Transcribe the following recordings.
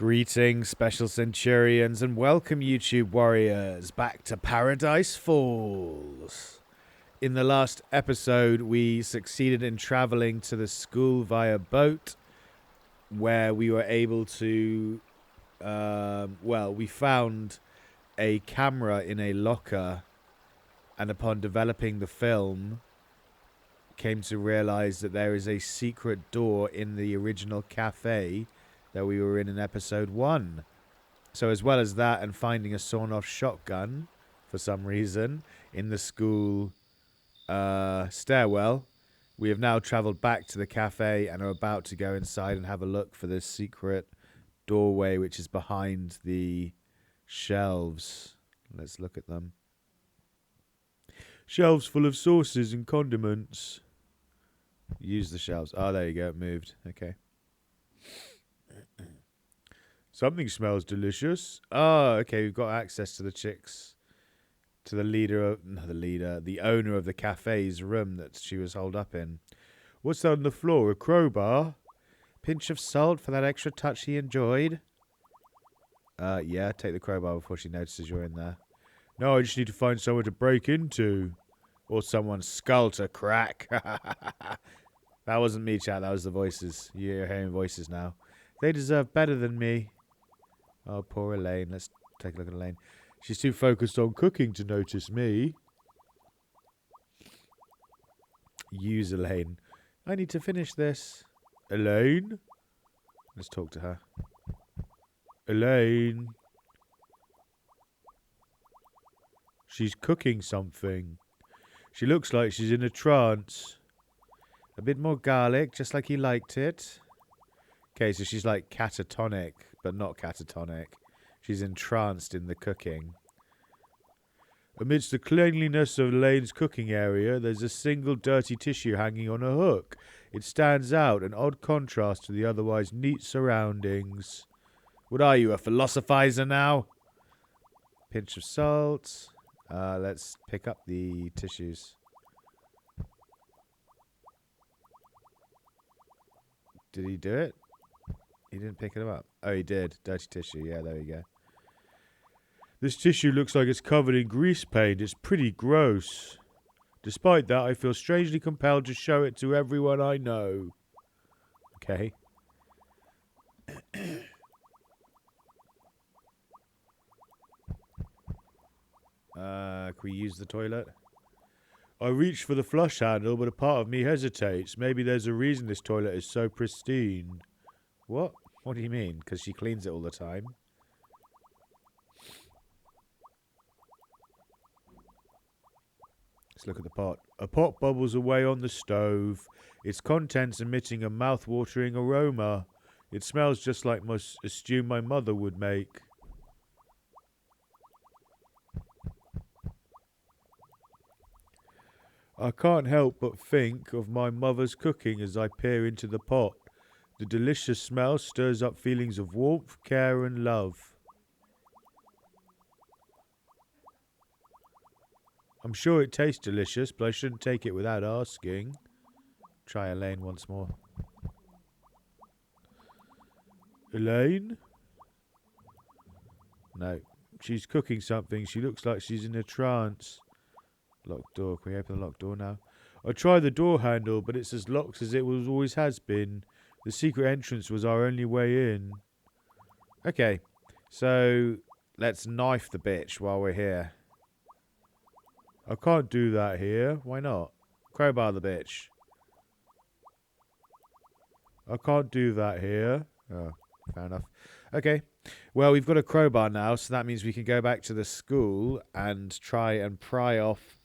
Greetings, Special Centurions, and welcome, YouTube warriors, back to Paradise Falls. In the last episode, we succeeded in traveling to the school via boat, where we were able to, we found a camera in a locker, and upon developing the film, came to realize that there is a secret door in the original cafe that we were in episode 1. So as well as that and finding a sawn-off shotgun, for some reason, in the school stairwell, we have now travelled back to the cafe and are about to go inside and have a look for this secret doorway which is behind the shelves. Let's look at them. Shelves full of sauces and condiments. Use the shelves. Oh, there you go. It moved. Okay. Something smells delicious. Oh, okay. We've got access to the chicks, to the the owner of the cafe's room that she was holed up in. What's that on the floor? A crowbar? Pinch of salt for that extra touch he enjoyed. Yeah, take the crowbar before she notices you're in there. No, I just need to find somewhere to break into. Or someone's skull to crack. That wasn't me, chat. That was the voices. You're hearing voices now. They deserve better than me. Oh, poor Elaine. Let's take a look at Elaine. She's too focused on cooking to notice me. Use Elaine. I need to finish this. Elaine? Let's talk to her. Elaine. She's cooking something. She looks like she's in a trance. A bit more garlic, just like he liked it. Okay, so she's like catatonic, but not catatonic. She's entranced in the cooking. Amidst the cleanliness of Elaine's cooking area, there's a single dirty tissue hanging on a hook. It stands out, an odd contrast to the otherwise neat surroundings. What are you, a philosophizer now? Pinch of salt. Let's pick up the tissues. Did he do it? He didn't pick it up. Oh, he did. Dirty tissue. Yeah, there we go. This tissue looks like it's covered in grease paint. It's pretty gross. Despite that, I feel strangely compelled to show it to everyone I know. Okay. Can we use the toilet? I reach for the flush handle, but a part of me hesitates. Maybe there's a reason this toilet is so pristine. What? What do you mean? Because she cleans it all the time. Let's look at the pot. A pot bubbles away on the stove, its contents emitting a mouth-watering aroma. It smells just like a stew my mother would make. I can't help but think of my mother's cooking as I peer into the pot. The delicious smell stirs up feelings of warmth, care, and love. I'm sure it tastes delicious, but I shouldn't take it without asking. Try Elaine once more. Elaine? No. She's cooking something. She looks like she's in a trance. Locked door. Can we open the locked door now? I tried the door handle, but it's as locked as it always has been. The secret entrance was our only way in. Okay, so let's knife the bitch while we're here. I can't do that here. Why not? Crowbar the bitch. I can't do that here. Oh, fair enough. Okay, well, we've got a crowbar now, so that means we can go back to the school and try and pry off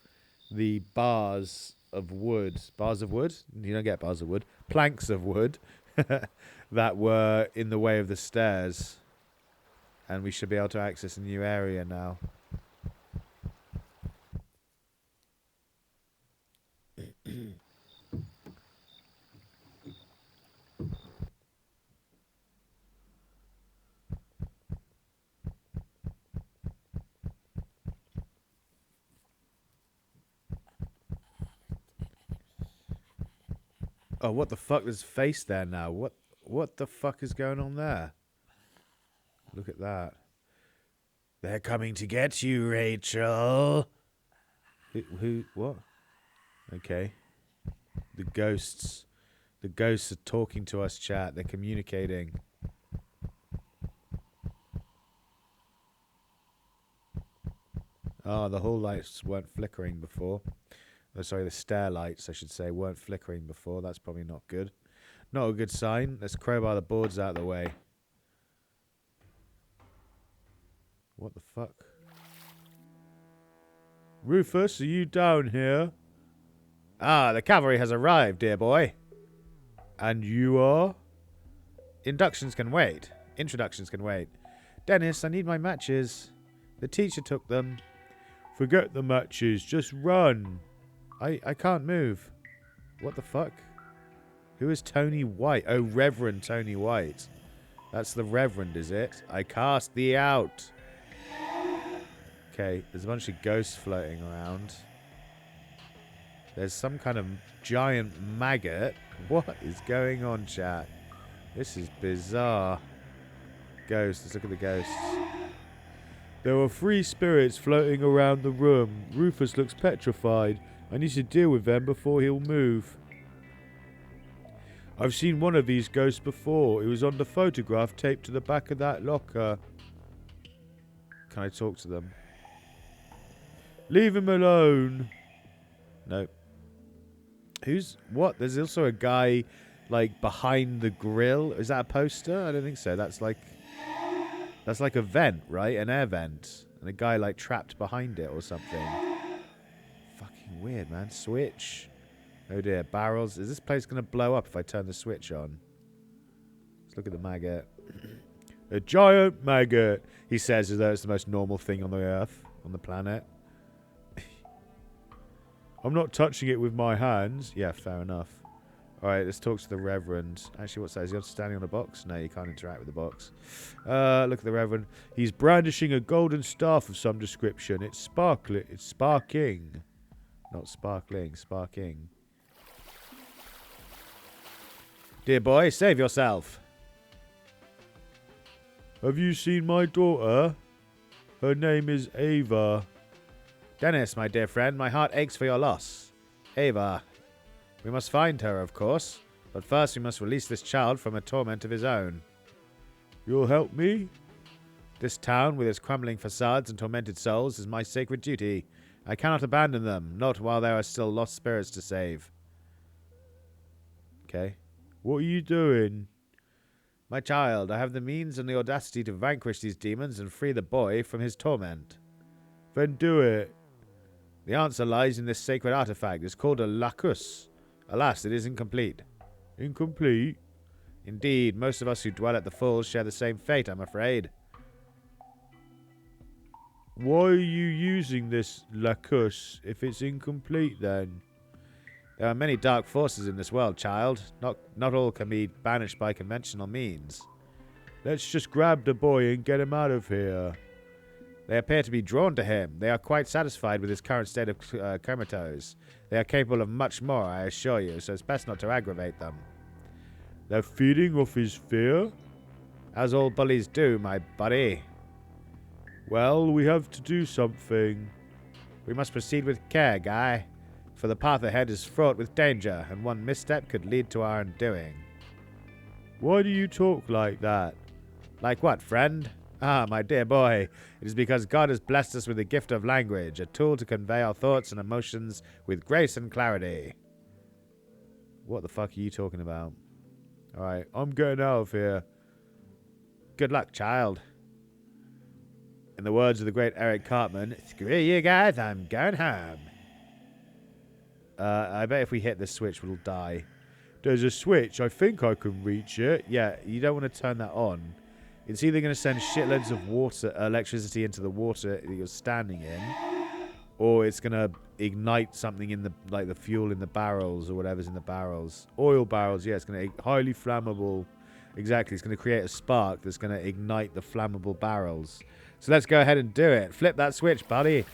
the bars of wood. Bars of wood? You don't get bars of wood. Planks of wood that were in the way of the stairs. And we should be able to access a new area now. Oh, what the fuck? There's a face there now. What the fuck is going on there? Look at that. They're coming to get you, Rachel. Who? What? Okay. The ghosts. The ghosts are talking to us, chat. They're communicating. Oh, the hall lights weren't flickering before. Oh, sorry, the stair lights, I should say, weren't flickering before. That's probably not good. Not a good sign. Let's crowbar the boards out of the way. What the fuck? Rufus, are you down here? Ah, the cavalry has arrived, dear boy. And you are? Inductions can wait. Introductions can wait. Dennis, I need my matches. The teacher took them. Forget the matches. Just run. I can't move. What the fuck? Who is Tony White? Oh, Reverend Tony White. That's the Reverend, is it? I cast thee out. Okay, there's a bunch of ghosts floating around. There's some kind of giant maggot. What is going on, chat? This is bizarre. Ghosts. Let's look at the ghosts. There are 3 spirits floating around the room. Rufus looks petrified. I need to deal with them before he'll move. I've seen one of these ghosts before. It was on the photograph taped to the back of that locker. Can I talk to them? Leave him alone. No. Who's... What? There's also a guy, like, behind the grill. Is that a poster? I don't think so. That's like a vent, right? An air vent. And a guy, like, trapped behind it or something. Fucking weird, man. Switch. Oh, dear. Barrels. Is this place going to blow up if I turn the switch on? Let's look at the maggot. A giant maggot, he says, as though it's the most normal thing on the earth, on the planet. I'm not touching it with my hands. Yeah, fair enough. Alright, let's talk to the Reverend. Actually, what's that? Is he standing on a box? No, you can't interact with the box. Look at the Reverend. He's brandishing a golden staff of some description. It's sparkling. It's sparking. Not sparkling, sparking. Dear boy, save yourself. Have you seen my daughter? Her name is Ava. Dennis, my dear friend, my heart aches for your loss. Ava. We must find her, of course. But first we must release this child from a torment of his own. You'll help me? This town, with its crumbling facades and tormented souls, is my sacred duty. I cannot abandon them, not while there are still lost spirits to save. Okay. What are you doing? My child, I have the means and the audacity to vanquish these demons and free the boy from his torment. Then do it. The answer lies in this sacred artifact. It's called a lacus. Alas, it is incomplete. Incomplete? Indeed, most of us who dwell at the Falls share the same fate, I'm afraid. Why are you using this lacus if it's incomplete then? There are many dark forces in this world, child. Not all can be banished by conventional means. Let's just grab the boy and get him out of here. They appear to be drawn to him. They are quite satisfied with his current state of comatose. They are capable of much more, I assure you, so it's best not to aggravate them. They're feeding off his fear? As all bullies do, my buddy. Well, we have to do something. We must proceed with care, Guy. For the path ahead is fraught with danger, and one misstep could lead to our undoing. Why do you talk like that? Like what, friend? Ah, my dear boy, it is because God has blessed us with the gift of language, a tool to convey our thoughts and emotions with grace and clarity. What the fuck are you talking about? Alright, I'm getting out of here. Good luck, child. In the words of the great Eric Cartman, screw you guys, I'm going home. I bet if we hit this switch, we'll die. There's a switch. I think I can reach it. Yeah, you don't want to turn that on. It's either going to send shitloads of water, electricity into the water that you're standing in, or it's going to ignite something in the, like the fuel in the barrels or whatever's in the barrels. Oil barrels, yeah, it's going to highly flammable. Exactly, it's going to create a spark that's going to ignite the flammable barrels. So let's go ahead and do it. Flip that switch, buddy.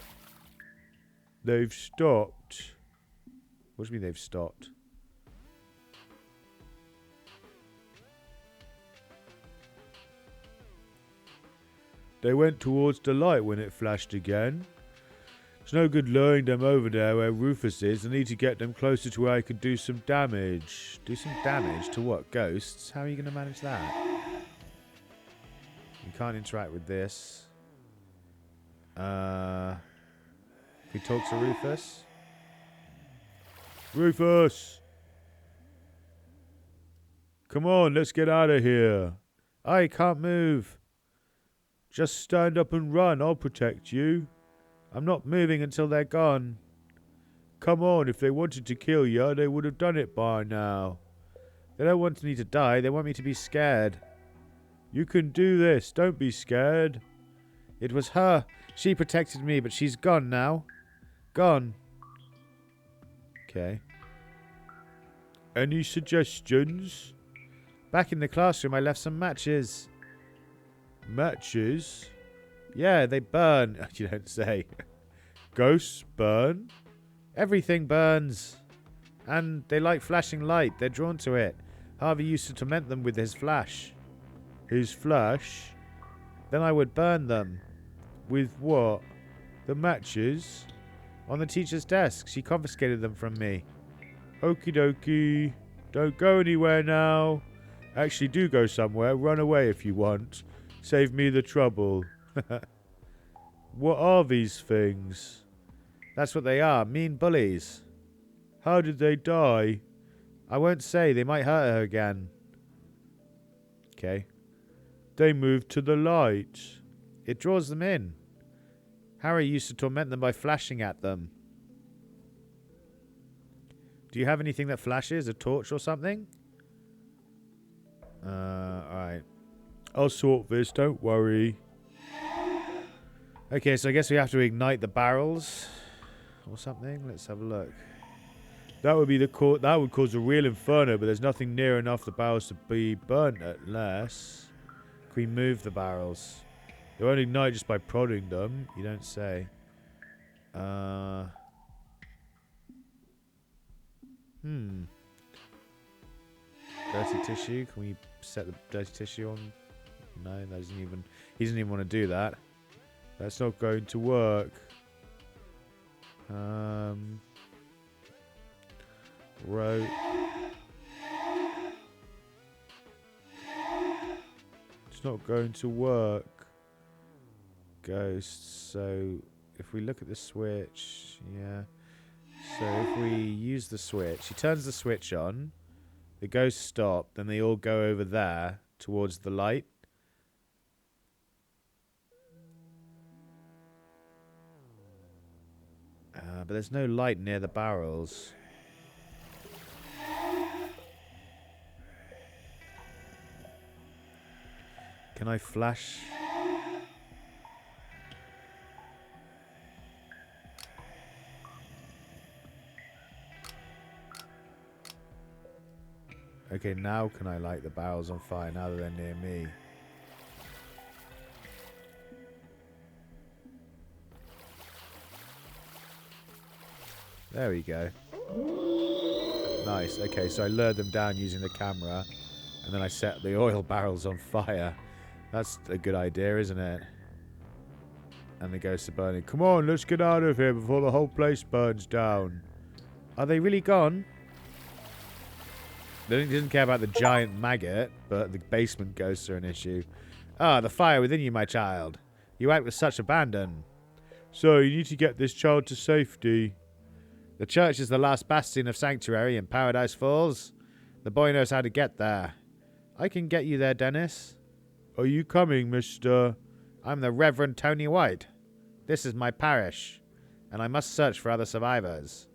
They've stopped. What do you mean they've stopped? They went towards the light when it flashed again. It's no good luring them over there where Rufus is. I need to get them closer to where I could do some damage. Do some damage to what? Ghosts? How are you going to manage that? You can't interact with this. Can we talk to Rufus? Rufus! Come on, let's get out of here. I can't move. Just stand up and run. I'll protect you. I'm not moving until they're gone. Come on, if they wanted to kill you, they would have done it by now. They don't want me to die. They want me to be scared. You can do this. Don't be scared. It was her. She protected me, but she's gone now. Gone. Okay. Any suggestions? Back in the classroom, I left some matches. Matches? Yeah, they burn. You don't say. Ghosts burn? Everything burns. And they like flashing light. They're drawn to it. Harvey used to torment them with his flash. His flash? Then I would burn them. With what? The matches? On the teacher's desk. She confiscated them from me. Okie dokie. Don't go anywhere now. Actually, do go somewhere. Run away if you want. Save me the trouble. What are these things? That's what they are. Mean bullies. How did they die? I won't say. They might hurt her again. Okay. They moved to the light. It draws them in. Harry used to torment them by flashing at them. Do you have anything that flashes? A torch or something? Alright. I'll sort this, don't worry. Okay, so I guess we have to ignite the barrels or something. Let's have a look. That would be that would cause a real inferno, but there's nothing near enough the barrels to be burnt unless can we move the barrels? They won't ignite just by prodding them. You don't say. Dirty tissue. Can we set the dirty tissue on? No, that doesn't even. He doesn't even want to do that. That's not going to work. Rope. It's not going to work. Ghosts. So if we look at the switch, yeah. So if we use the switch, he turns the switch on. The ghosts stop. Then they all go over there towards the light. But there's no light near the barrels. Can I flash? Okay, now can I light the barrels on fire now that they're near me? There we go. Nice. Okay, so I lured them down using the camera, and then I set the oil barrels on fire. That's a good idea, isn't it? And the ghosts are burning. Come on, let's get out of here before the whole place burns down. Are they really gone? They didn't care about the giant maggot, but the basement ghosts are an issue. Ah, the fire within you, my child. You act with such abandon. So, you need to get this child to safety. The church is the last bastion of sanctuary in Paradise Falls. The boy knows how to get there. I can get you there, Dennis. Are you coming, mister? I'm the Reverend Tony White. This is my parish, and I must search for other survivors.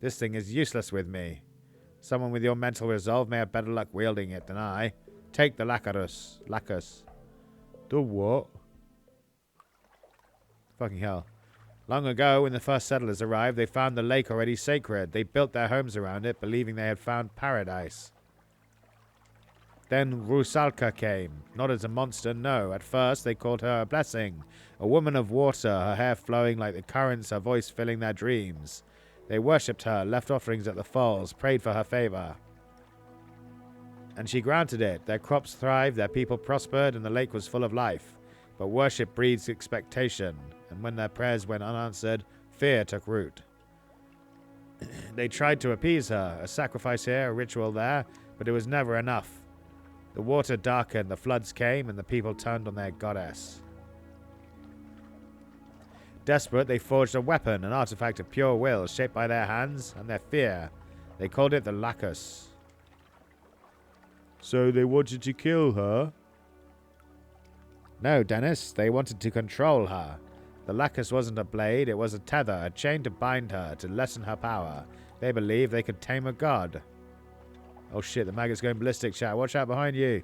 This thing is useless with me. Someone with your mental resolve may have better luck wielding it than I. Take the Lacus. The what? Fucking hell. Long ago, when the first settlers arrived, they found the lake already sacred. They built their homes around it, believing they had found paradise. Then Rusalka came. Not as a monster, no. At first, they called her a blessing. A woman of water, her hair flowing like the currents, her voice filling their dreams. They worshipped her, left offerings at the falls, prayed for her favor. And she granted it. Their crops thrived, their people prospered, and the lake was full of life. But worship breeds expectation, and when their prayers went unanswered, fear took root. They tried to appease her, a sacrifice here, a ritual there, but it was never enough. The water darkened, the floods came, and the people turned on their goddess. Desperate, they forged a weapon, an artifact of pure will, shaped by their hands and their fear. They called it the Lacus. So they wanted to kill her? No, Dennis, they wanted to control her. The Lacus wasn't a blade, it was a tether, a chain to bind her, to lessen her power. They believed they could tame a god. Oh shit, the maggot's going ballistic, chat. Watch out behind you.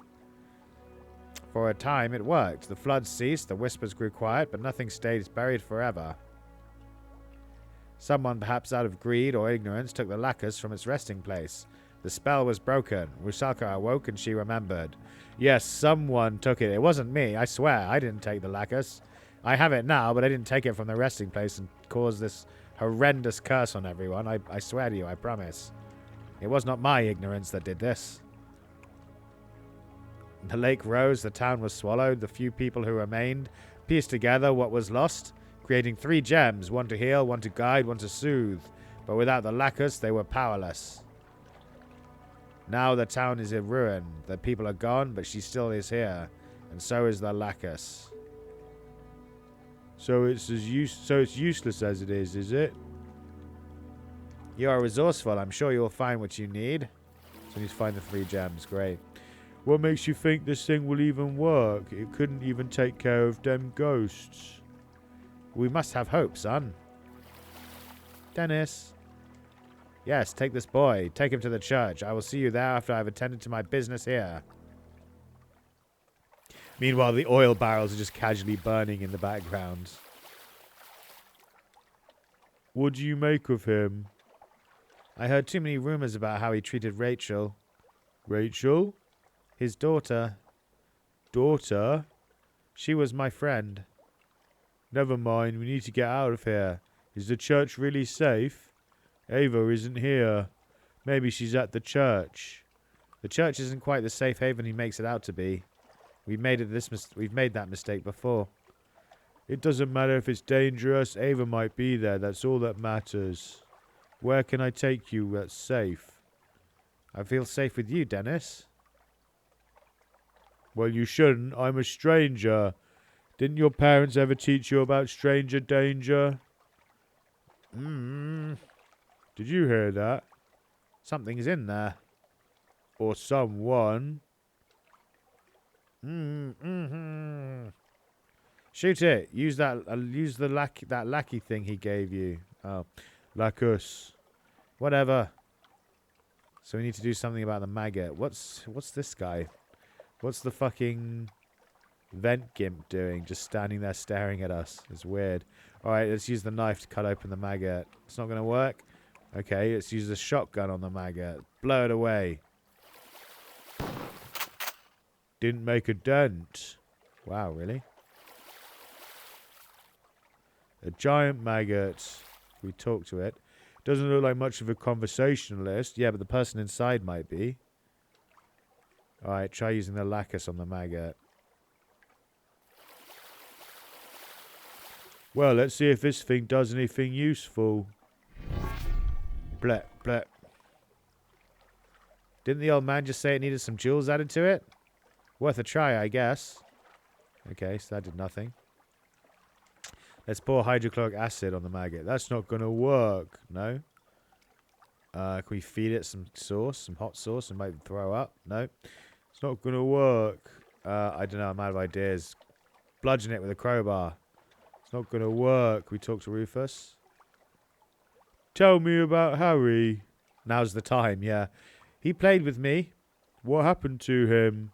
For a time, it worked. The floods ceased, the whispers grew quiet, but nothing stayed buried forever. Someone, perhaps out of greed or ignorance, took the Lacus from its resting place. The spell was broken. Rusalka awoke and she remembered. Yes, someone took it. It wasn't me, I swear. I didn't take the Lacus. I have it now, but I didn't take it from the resting place and cause this horrendous curse on everyone. I swear to you, I promise. It was not my ignorance that did this. The lake rose, the town was swallowed, the few people who remained pieced together what was lost, creating 3 gems, one to heal, one to guide, one to soothe. But without the Lacus, they were powerless. Now the town is in ruin. The people are gone, but she still is here. And so is the Lacus. So it's useless as it is it? You are resourceful. I'm sure you'll find what you need. So you need to find the 3 gems. Great. What makes you think this thing will even work? It couldn't even take care of them ghosts. We must have hope, son. Dennis. Yes, take this boy. Take him to the church. I will see you there after I've attended to my business here. Meanwhile, the oil barrels are just casually burning in the background. What do you make of him? I heard too many rumors about how he treated Rachel. Rachel? His daughter. Daughter? She was my friend. Never mind, we need to get out of here. Is the church really safe? Ava isn't here. Maybe she's at the church. The church isn't quite the safe haven he makes it out to be. We've made that mistake before. It doesn't matter if it's dangerous. Ava might be there. That's all that matters. Where can I take you that's safe? I feel safe with you, Dennis. Well, you shouldn't. I'm a stranger. Didn't your parents ever teach you about stranger danger? Did you hear that? Something's in there. Or someone. Shoot it. Use that. Use the that lackey thing he gave you. Oh, Lacus. Whatever. So we need to do something about the maggot. What's this guy? What's the fucking vent gimp doing? Just standing there staring at us. It's weird. All right, let's use the knife to cut open the maggot. It's not going to work. Okay, let's use the shotgun on the maggot. Blow it away. Didn't make a dent. Wow, really? A giant maggot. We talk to it. Doesn't look like much of a conversationalist. Yeah, but the person inside might be. Alright, try using the Lacus on the maggot. Well, let's see if this thing does anything useful. Bleh, bleh. Didn't the old man just say it needed some jewels added to it? Worth a try, I guess. Okay, so that did nothing. Let's pour hydrochloric acid on the maggot. That's not going to work. No. Can we feed it some sauce? Some hot sauce and make it throw up? No. It's not going to work. I don't know. I'm out of ideas. Bludgeon it with a crowbar. It's not going to work. We talk to Rufus. Tell me about Harry. Now's the time, yeah. He played with me. What happened to him?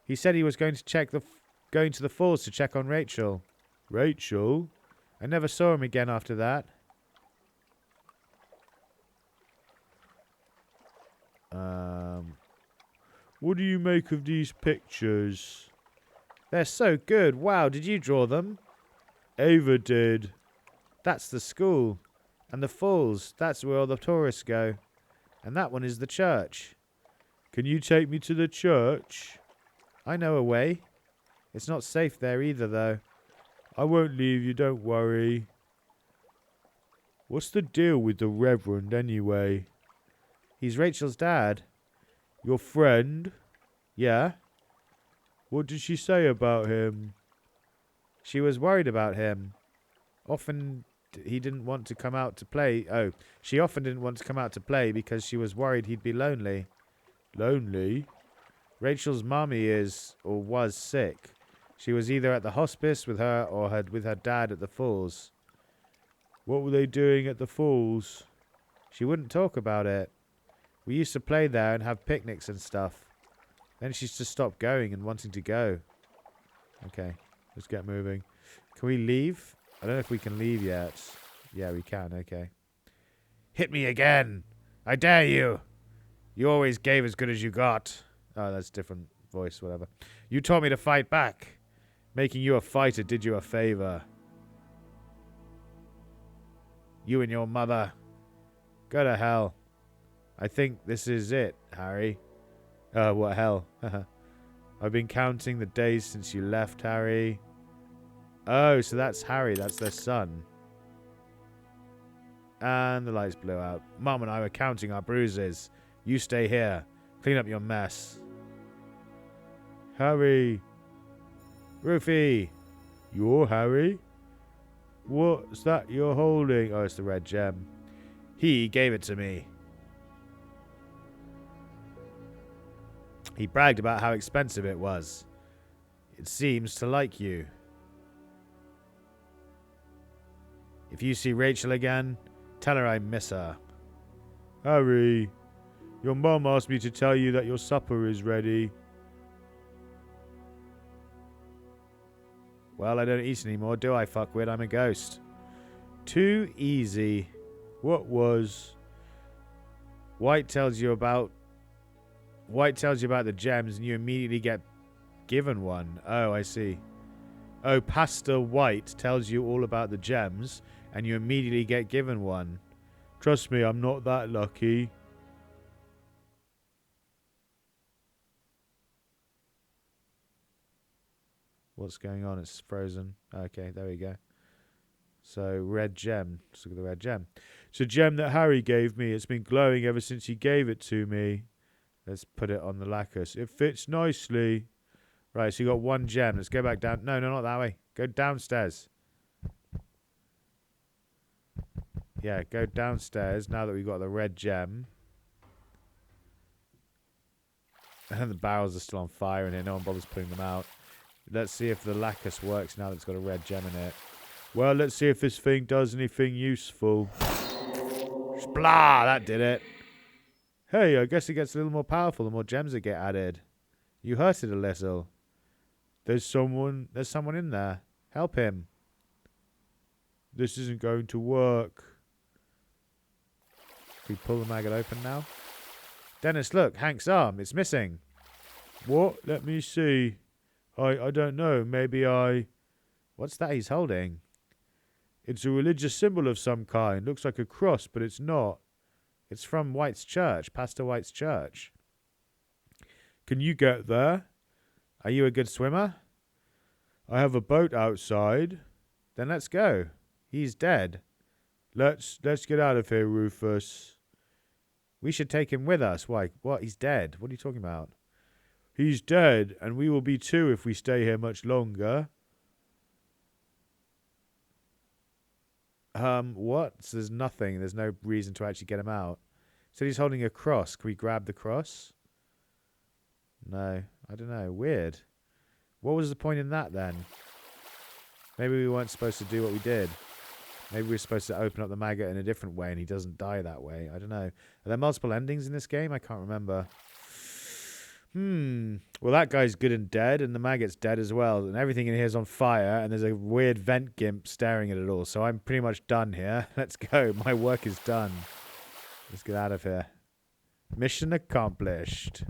He said he was going to going to the falls to check on Rachel. Rachel? I never saw him again after that. What do you make of these pictures? They're so good. Wow, did you draw them? Ava did. That's the school. And the falls. That's where all the tourists go. And that one is the church. Can you take me to the church? I know a way. It's not safe there either, though. I won't leave you, don't worry. What's the deal with the Reverend, anyway? He's Rachel's dad. Your friend? Yeah? What did she say about him? She was worried about him. Often he didn't want to come out to play. Oh, she often didn't want to come out to play because she was worried he'd be lonely. Lonely? Rachel's mummy is, or was, sick. She was either at the hospice with her or with her dad at the falls. What were they doing at the falls? She wouldn't talk about it. We used to play there and have picnics and stuff. Then she's just stopped going and wanting to go. Okay, let's get moving. Can we leave? I don't know if we can leave yet. Yeah, we can, okay. Hit me again! I dare you! You always gave as good as you got. Oh, that's a different voice, whatever. You taught me to fight back. Making you a fighter did you a favor. You and your mother. Go to hell. I think this is it, Harry. What hell? I've been counting the days since you left, Harry. Oh, so that's Harry. That's their son. And the lights blew out. Mom and I were counting our bruises. You stay here. Clean up your mess. Harry. Rufy. You're Harry? What's that you're holding? Oh, it's the red gem. He gave it to me. He bragged about how expensive it was. It seems to like you. If you see Rachel again, tell her I miss her. Harry, your mom asked me to tell you that your supper is ready. Well, I don't eat anymore, do I, fuckwit? I'm a ghost. Too easy. What was? White tells you about the gems and you immediately get given one. Oh, I see. Oh, Pastor White tells you all about the gems and you immediately get given one. Trust me, I'm not that lucky. What's going on? It's frozen. Okay, there we go. So, red gem. Let's look at the red gem. It's a gem that Harry gave me. It's been glowing ever since he gave it to me. Let's put it on the lacquer. It fits nicely. Right, so you got one gem. Let's go back down. No, not that way. Go downstairs. Yeah, go downstairs now that we've got the red gem. And the barrels are still on fire in here. No one bothers putting them out. Let's see if the lacquer works now that it's got a red gem in it. Well, let's see if this thing does anything useful. Splah! That did it. Hey, I guess it gets a little more powerful the more gems that get added. You hurt it a little. There's someone in there. Help him. This isn't going to work. Can we pull the maggot open now? Dennis, look, Hank's arm. It's missing. What? Let me see. I don't know. Maybe I... What's that he's holding? It's a religious symbol of some kind. Looks like a cross, but it's not. It's from White's church, Pastor White's church. Can you get there? Are you a good swimmer? I have a boat outside. Then let's go. He's dead. Let's get out of here, Rufus. We should take him with us. Why? What? He's dead. What are you talking about? He's dead, and we will be too if we stay here much longer. What? So there's nothing. There's no reason to actually get him out. So he's holding a cross. Can we grab the cross? No. I don't know. Weird. What was the point in that then? Maybe we weren't supposed to do what we did. Maybe we were supposed to open up the maggot in a different way and he doesn't die that way. I don't know. Are there multiple endings in this game? I can't remember. Well, that guy's good and dead, and the maggot's dead as well, and everything in here is on fire, and there's a weird vent gimp staring at it all, so I'm pretty much done here. Let's go. My work is done. Let's get out of here. Mission accomplished.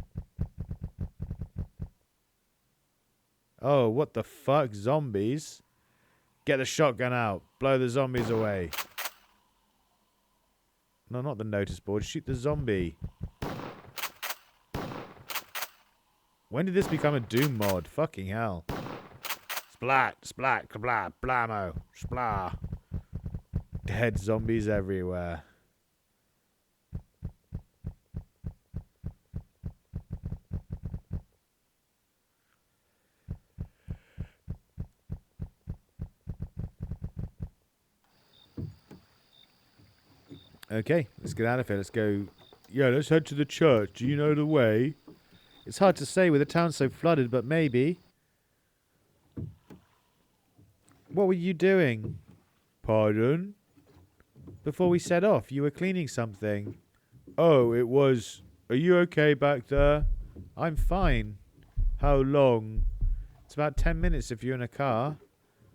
Oh, what the fuck? Zombies? Get the shotgun out. Blow the zombies away. No, not the notice board. Shoot the zombie. When did this become a Doom mod? Fucking hell. Splat, splat, kabla, blammo, splah. Dead zombies everywhere. Okay, let's get out of here. Let's go. Yeah, let's head to the church. Do you know the way? It's hard to say with the town so flooded, but maybe. What were you doing? Pardon? Before we set off, you were cleaning something. Oh, it was... Are you okay back there? I'm fine. How long? It's about 10 minutes if you're in a car.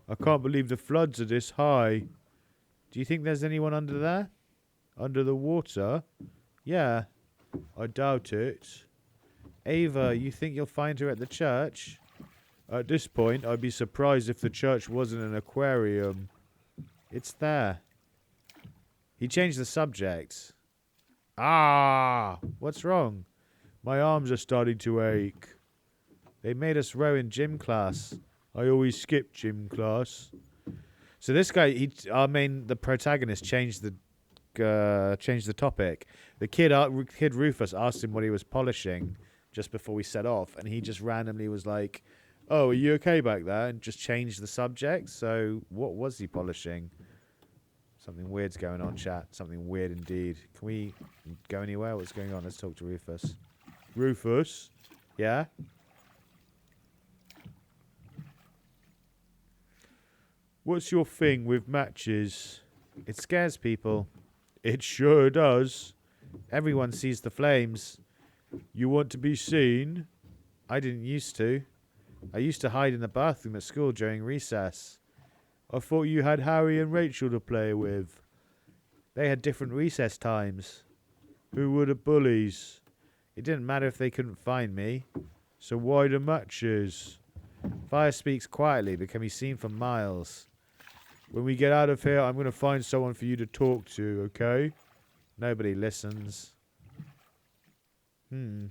I can't believe the floods are this high. Do you think there's anyone under there? Under the water? Yeah. I doubt it. Ava, you think you'll find her at the church? At this point, I'd be surprised if the church wasn't an aquarium. It's there. He changed the subject. Ah! What's wrong? My arms are starting to ache. They made us row in gym class. I always skip gym class. So this guy, the protagonist, changed the topic. The kid Rufus asked him what he was polishing just before we set off, and he just randomly was like, "Oh, are you okay back there?" and just changed the subject. So what was he polishing? Something weird's going on, chat. Something weird indeed. Can we go anywhere? What's going on? Let's talk to Rufus. Rufus? Yeah? What's your thing with matches? It scares people. It sure does. Everyone sees the flames. You want to be seen? I didn't used to. I used to hide in the bathroom at school during recess. I thought you had Harry and Rachel to play with. They had different recess times. Who were the bullies? It didn't matter if they couldn't find me. So why the matches? Fire speaks quietly, but can be seen for miles. When we get out of here, I'm going to find someone for you to talk to, okay? Nobody listens. Where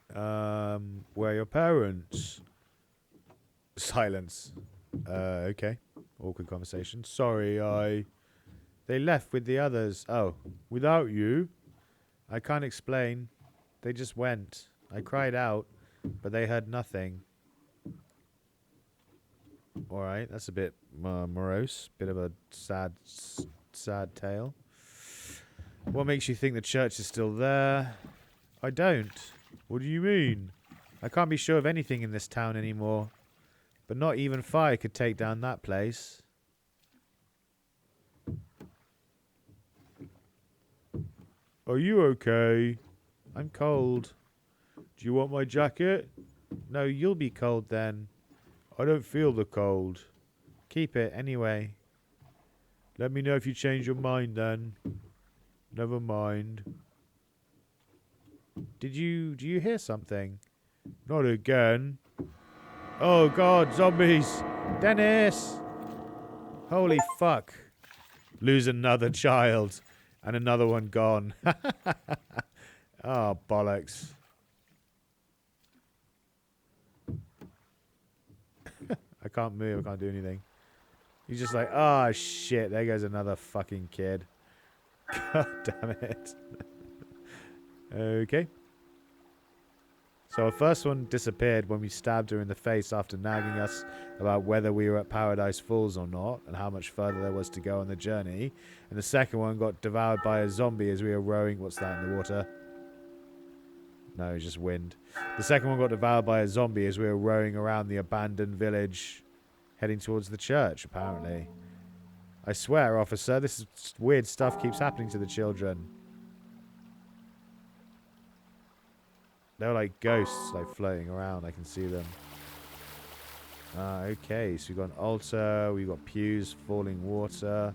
are your parents? Silence. Okay. Awkward conversation. Sorry, They left with the others. Oh, without you? I can't explain. They just went. I cried out, but they heard nothing. Alright, that's a bit morose. Bit of a sad tale. What makes you think the church is still there? I don't. What do you mean? I can't be sure of anything in this town anymore. But not even fire could take down that place. Are you okay? I'm cold. Do you want my jacket? No, you'll be cold then. I don't feel the cold. Keep it anyway. Let me know if you change your mind then. Never mind. Do you hear something? Not again. Oh god, zombies! Dennis! Holy fuck. Lose another child. And another one gone. Oh, bollocks. I can't move, I can't do anything. He's just like, oh shit, there goes another fucking kid. God damn it. Okay. So our first one disappeared when we stabbed her in the face after nagging us about whether we were at Paradise Falls or not and how much further there was to go on the journey. And the second one got devoured by a zombie as we were rowing. What's that in the water? No, just wind. The second one got devoured by a zombie as we were rowing around the abandoned village heading towards the church, apparently. I swear, officer, this weird stuff keeps happening to the children. They're like ghosts, like floating around. I can see them. Okay, so we've got an altar, we've got pews, falling water,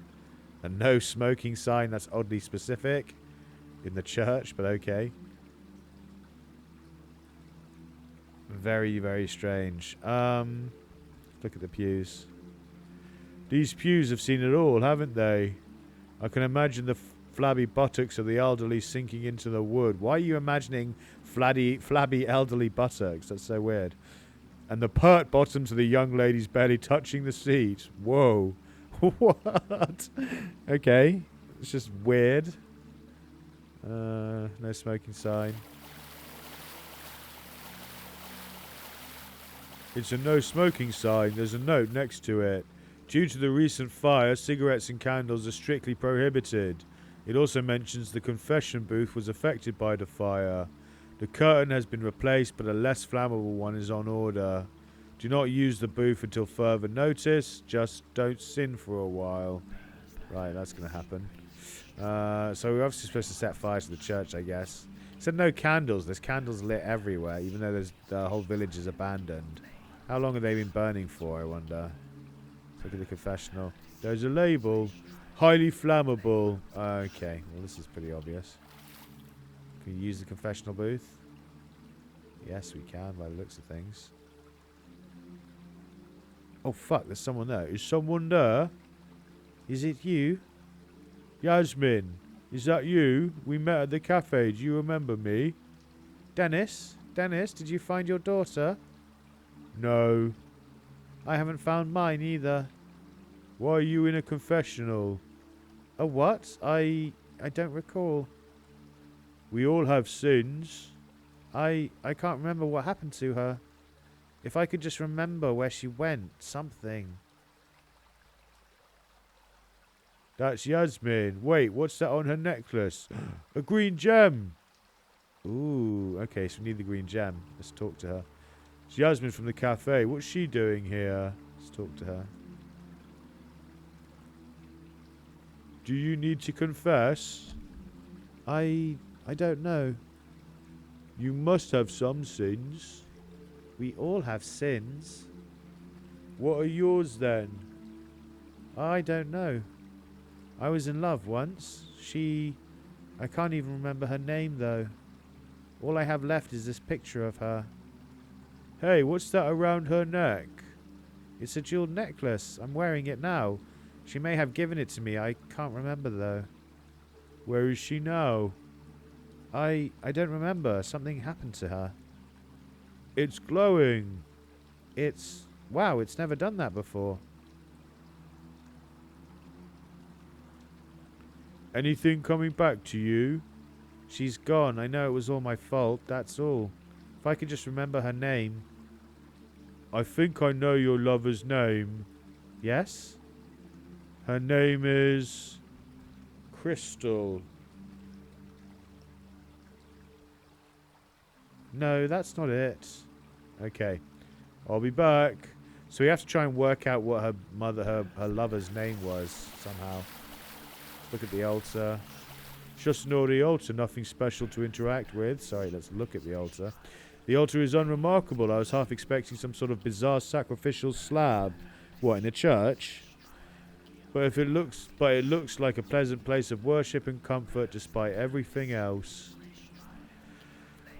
a no smoking sign. That's oddly specific in the church, but okay. Very, very strange. Look at the pews. These pews have seen it all, haven't they? I can imagine the flabby buttocks of the elderly sinking into the wood. Why are you imagining flabby elderly buttocks? That's so weird. and the pert bottoms of the young lady's belly touching the seat. Whoa. What? Okay. It's just weird. No smoking sign. It's a no smoking sign. There's a note next to it. Due to the recent fire, cigarettes and candles are strictly prohibited. It also mentions the confession booth was affected by the fire. The curtain has been replaced, but a less flammable one is on order. Do not use the booth until further notice. Just don't sin for a while. Right, that's going to happen. So we're obviously supposed to set fire to the church, I guess. It said no candles. There's candles lit everywhere, even though the whole village is abandoned. How long have they been burning for, I wonder? Look at the confessional. There's a label. Highly flammable. Okay, well this is pretty obvious. Can you use the confessional booth? Yes, we can by the looks of things. Oh fuck, there's someone there. Is someone there? Is it you? Yasmin, is that you? We met at the cafe. Do you remember me? Dennis? Dennis, did you find your daughter? No. I haven't found mine either. Why are you in a confessional? A what? I don't recall. We all have sins. I can't remember what happened to her. If I could just remember where she went, something. That's Yasmin. Wait, what's that on her necklace? A green gem. Ooh, okay, so we need the green gem. Let's talk to her. It's Yasmin from the cafe. What's she doing here? Let's talk to her. Do you need to confess? I don't know. You must have some sins. We all have sins. What are yours then? I don't know. I was in love once. I can't even remember her name though. All I have left is this picture of her. Hey, what's that around her neck? It's a jeweled necklace. I'm wearing it now. She may have given it to me. I can't remember though. Where is she now? I don't remember. Something happened to her. It's glowing. Wow, it's never done that before. Anything coming back to you? She's gone. I know it was all my fault. That's all. If I could just remember her name. I think I know your lover's name. Yes? Her name is Crystal. No, that's not it. Okay. I'll be back. So we have to try and work out what her lover's name was somehow. Look at the altar. Just an ordinary altar, nothing special to interact with. Sorry, let's look at the altar. The altar is unremarkable. I was half expecting some sort of bizarre sacrificial slab. What, in a church? But it looks like a pleasant place of worship and comfort despite everything else.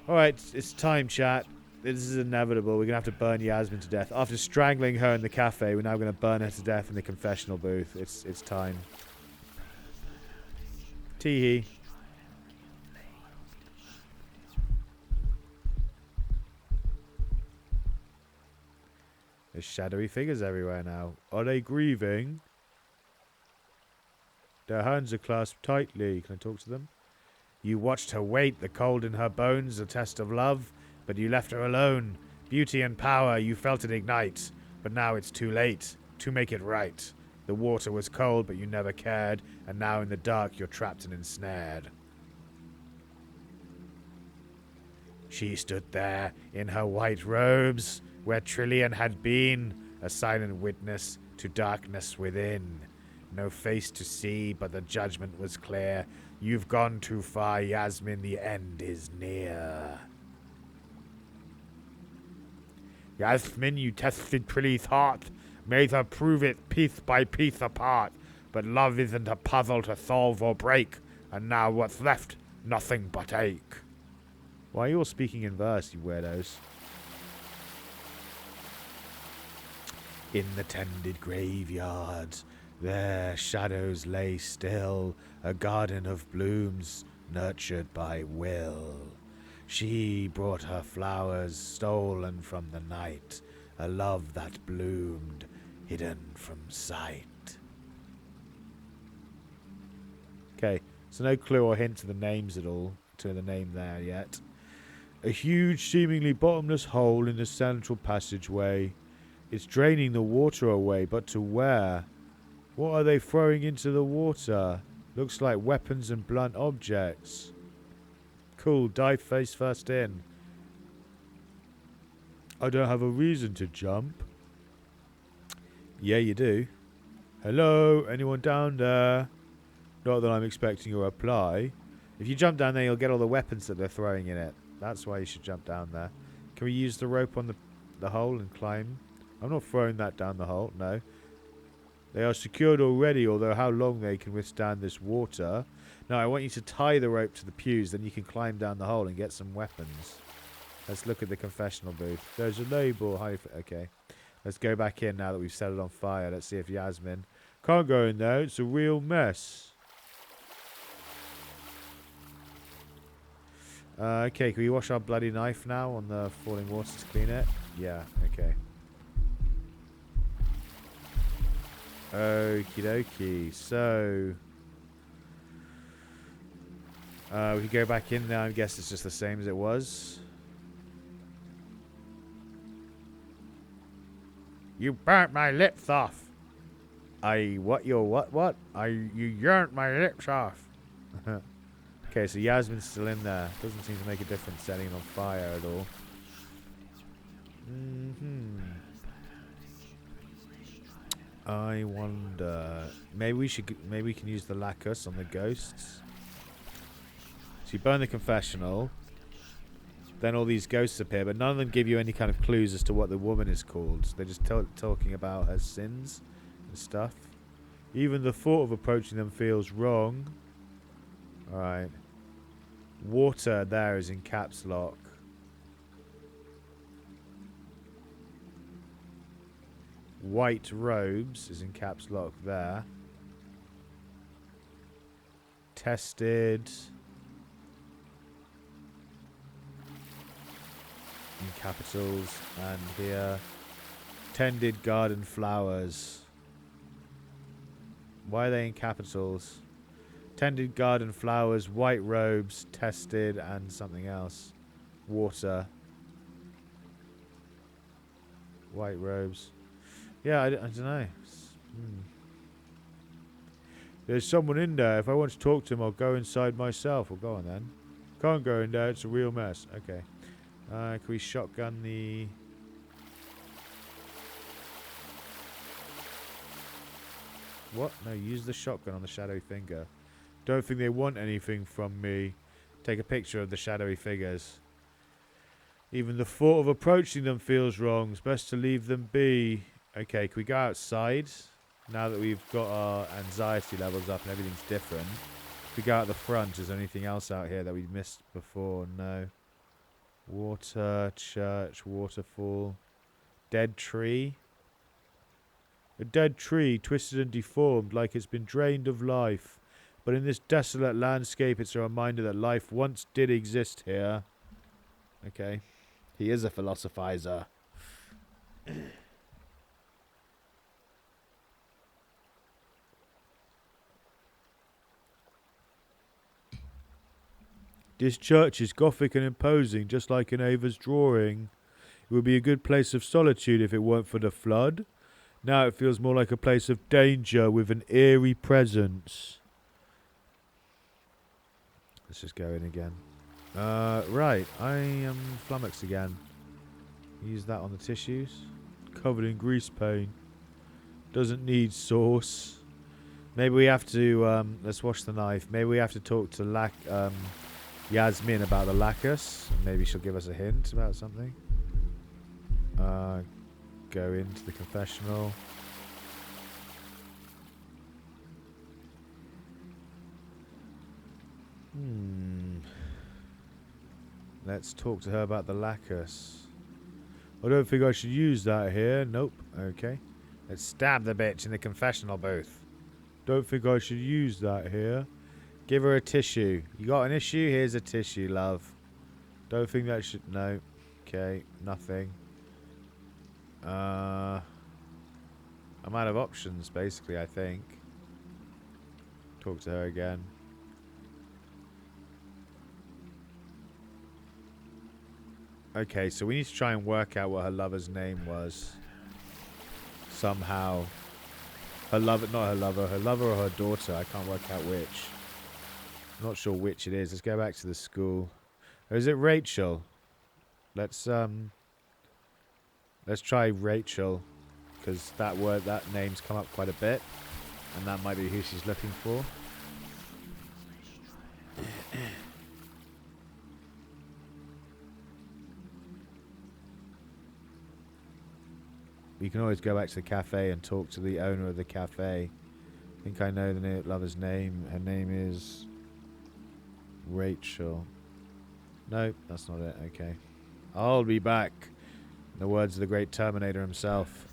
Alright, it's time, chat. This is inevitable. We're going to have to burn Yasmin to death. After strangling her in the cafe, we're now going to burn her to death in the confessional booth. It's time. Tee-hee. There's shadowy figures everywhere now. Are they grieving? Their hands are clasped tightly. Can I talk to them? You watched her wait, the cold in her bones, a test of love, but you left her alone. Beauty and power, you felt it ignite, but now it's too late to make it right. The water was cold, but you never cared, and now in the dark you're trapped and ensnared. She stood there in her white robes, where Trillian had been, a silent witness to darkness within. No face to see, but the judgment was clear. You've gone too far, Yasmin, the end is near. Yasmin, you tested Trilly's heart, made her prove it piece by piece apart. But love isn't a puzzle to solve or break, and now what's left? Nothing but ache. Why are you all speaking in verse, you weirdos? In the tended graveyards, their shadows lay still, a garden of blooms nurtured by will. She brought her flowers stolen from the night, a love that bloomed, hidden from sight. Okay, so no clue or hint to the names at all, to the name there yet. A huge, seemingly bottomless hole in the central passageway. It's draining the water away, but to where? What are they throwing into the water? Looks like weapons and blunt objects. Cool, dive face first in. I don't have a reason to jump. Yeah, you do. Hello, anyone down there? Not that I'm expecting a reply. If you jump down there, you'll get all the weapons that they're throwing in it. That's why you should jump down there. Can we use the rope on the hole and climb? I'm not throwing that down the hole, no. They are secured already, although how long they can withstand this water. Now, I want you to tie the rope to the pews, then you can climb down the hole and get some weapons. Let's look at the confessional booth. There's a label. Okay. Let's go back in now that we've set it on fire. Let's see if Yasmin... Can't go in there. It's a real mess. Okay, can we wash our bloody knife now on the falling water to clean it? Yeah, okay. Okie dokie. So... we can go back in now. I guess it's just the same as it was. You burnt my lips off. What? You burnt my lips off. Okay, so Yasmin's still in there. Doesn't seem to make a difference setting it on fire at all. I wonder... Maybe we can use the lacus on the ghosts. So you burn the confessional. Then all these ghosts appear, but none of them give you any kind of clues as to what the woman is called. They're just talking about her sins and stuff. Even the thought of approaching them feels wrong. Alright. Water there is in caps lock. White robes is in caps lock there. Tested. In capitals. And here. Tended garden flowers. Why are they in capitals? Tended garden flowers, white robes, tested, and something else. Water. White robes. Yeah, I don't know. There's someone in there. If I want to talk to him, I'll go inside myself. Well, go on then. Can't go in there. It's a real mess. Okay. Can we shotgun the... What? No, use the shotgun on the shadowy finger. Don't think they want anything from me. Take a picture of the shadowy figures. Even the thought of approaching them feels wrong. It's best to leave them be. Okay, can we go outside? Now that we've got our anxiety levels up and everything's different. If we go out the front, is there anything else out here that we missed before? No. Water, church, waterfall. Dead tree. A dead tree, twisted and deformed, like it's been drained of life. But in this desolate landscape, it's a reminder that life once did exist here. Okay. He is a philosophizer. This church is Gothic and imposing, just like in Ava's drawing. It would be a good place of solitude if it weren't for the flood. Now it feels more like a place of danger with an eerie presence. Let's just go in again. Right, I am flummoxed again. Use that on the tissues. Covered in grease paint. Doesn't need sauce. Maybe we have to, let's wash the knife. Maybe we have to talk to Yasmin about the lacus. Maybe she'll give us a hint about something. Go into the confessional. Let's talk to her about the lacus. I don't think I should use that here. Nope. Okay. Let's stab the bitch in the confessional booth. Don't think I should use that here. Give her a tissue. You got an issue? Here's a tissue, love. Don't think that should... No. Okay. Nothing. I'm out of options, basically, I think. Talk to her again. Okay, so we need to try and work out what her lover's name was. Somehow. Her lover, not her lover. Her lover or her daughter. I can't work out which. I'm not sure which it is. Let's go back to the school. Or is it Rachel? Let's try Rachel. Because that name's come up quite a bit. And that might be who she's looking for. We can always go back to the cafe and talk to the owner of the cafe. I think I know the lover's name. Her name is Rachel. Nope, that's not it. Okay. I'll be back. In the words of the great Terminator himself.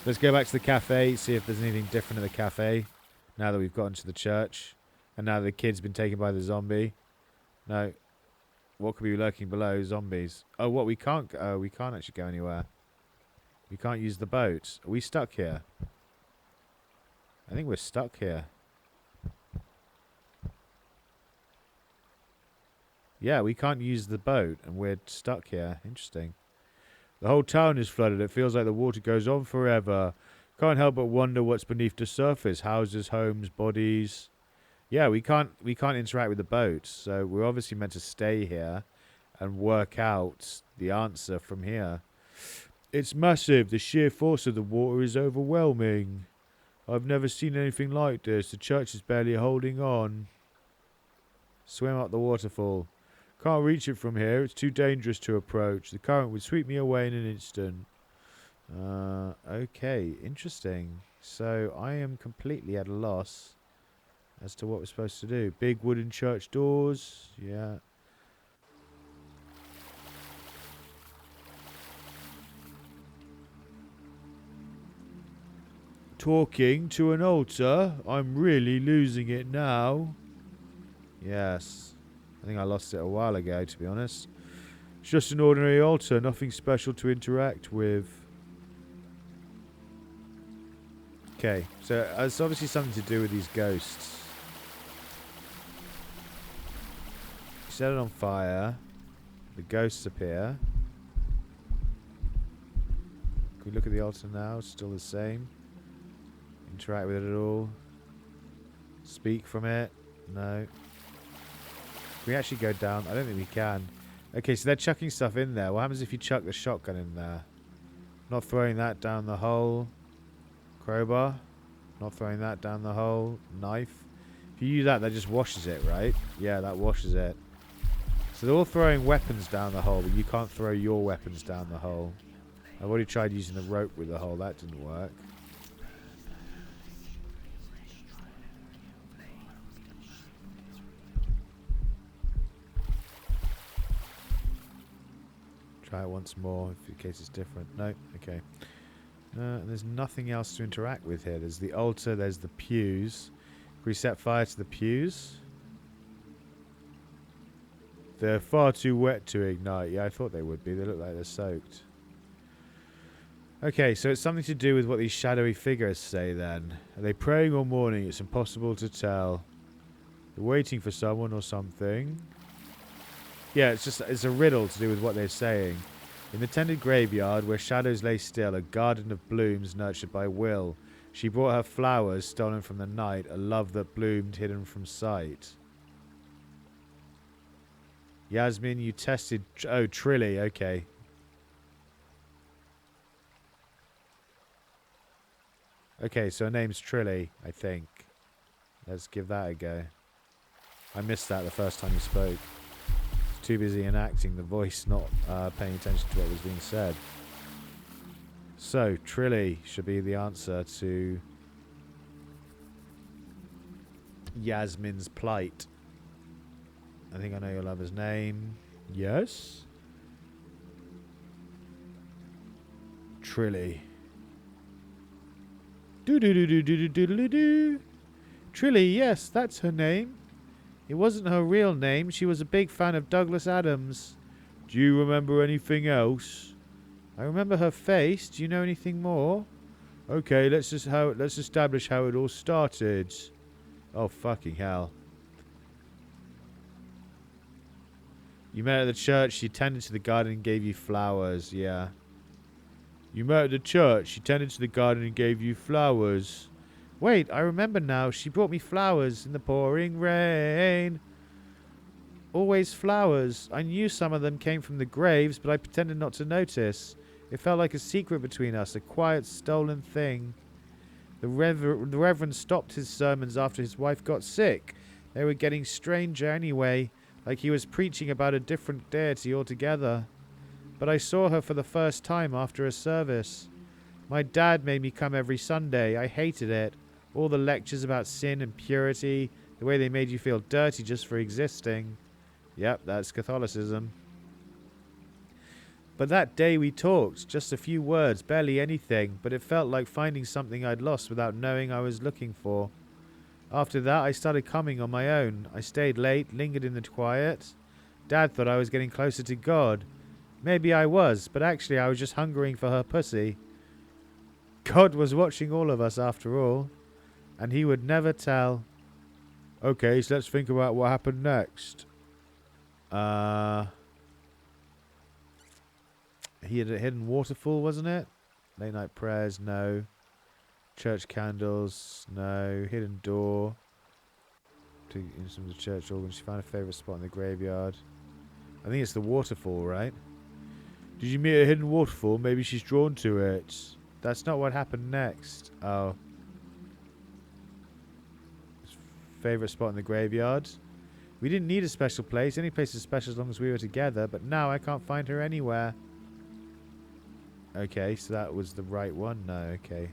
Let's go back to the cafe, see if there's anything different at the cafe. Now that we've gotten to the church. And now the kid's been taken by the zombie. No. What could be lurking below? Zombies. Oh, what? We can't actually go anywhere. We can't use the boat. Are we stuck here? I think we're stuck here. Yeah, we can't use the boat, and we're stuck here. Interesting. The whole town is flooded. It feels like the water goes on forever. Can't help but wonder what's beneath the surface. Houses, homes, bodies. Yeah, we can't interact with the boat, so we're obviously meant to stay here and work out the answer from here. It's massive. The sheer force of the water is overwhelming. I've never seen anything like this. The church is barely holding on. Swim up the waterfall. Can't reach it from here. It's too dangerous to approach. The current would sweep me away in an instant. Okay, interesting. So I am completely at a loss as to what we're supposed to do. Big wooden church doors. Yeah. Talking to an altar. I'm really losing it now. Yes. I think I lost it a while ago, to be honest. It's just an ordinary altar. Nothing special to interact with. Okay. So it's obviously something to do with these ghosts. Set it on fire. The ghosts appear. Can we look at the altar now? Still the same. Interact with it at all. Speak from it. No. Can we actually go down? I don't think we can. Okay, so they're chucking stuff in there. What happens if you chuck the shotgun in there? Not throwing that down the hole. Crowbar. Not throwing that down the hole. Knife. If you use that, that just washes it, right? Yeah, that washes it. So they're all throwing weapons down the hole, but you can't throw your weapons down the hole. I've already tried using the rope with the hole. That didn't work. Try it once more, in case it's different. No? Okay. There's nothing else to interact with here. There's the altar, there's the pews. Can we set fire to the pews? They're far too wet to ignite. Yeah, I thought they would be. They look like they're soaked. Okay, so it's something to do with what these shadowy figures say then. Are they praying or mourning? It's impossible to tell. They're waiting for someone or something. Yeah, it's a riddle to do with what they're saying. In the tended graveyard, where shadows lay still, a garden of blooms nurtured by will. She brought her flowers, stolen from the night, a love that bloomed hidden from sight. Yasmin, you tested... Oh, Trilly, okay. Okay, so her name's Trilly, I think. Let's give that a go. I missed that the first time you spoke. Too busy enacting the voice, not paying attention to what was being said. So, Trilly should be the answer to Yasmin's plight. I think I know your lover's name. Yes? Trilly. Do-do-do-do-do-do-do-do-do. Trilly, yes, that's her name. It wasn't her real name. She was a big fan of Douglas Adams. Do you remember anything else? I remember her face. Do you know anything more? Okay, let's establish how it all started. Oh, fucking hell. You met at the church. She tended to the garden and gave you flowers. Yeah. You met at the church. She tended to the garden and gave you flowers. Wait, I remember now. She brought me flowers in the pouring rain. Always flowers. I knew some of them came from the graves, but I pretended not to notice. It felt like a secret between us, a quiet, stolen thing. The Reverend stopped his sermons after his wife got sick. They were getting stranger anyway, like he was preaching about a different deity altogether. But I saw her for the first time after a service. My dad made me come every Sunday. I hated it. All the lectures about sin and purity, the way they made you feel dirty just for existing. Yep, that's Catholicism. But that day we talked, just a few words, barely anything, but it felt like finding something I'd lost without knowing I was looking for. After that, I started coming on my own. I stayed late, lingered in the quiet. Dad thought I was getting closer to God. Maybe I was, but actually I was just hungering for her pussy. God was watching all of us after all, and he would never tell. Okay, so let's think about what happened next. He had a hidden waterfall, wasn't it? Late night prayers, no. Church candles, no. Hidden door. To some of the church organ. She found a favourite spot in the graveyard. I think it's the waterfall, right? Did you meet a hidden waterfall? Maybe she's drawn to it. That's not what happened next. Oh. Favourite spot in the graveyard. We didn't need a special place. Any place is special as long as we were together. But now I can't find her anywhere. Okay, so that was the right one? No, okay.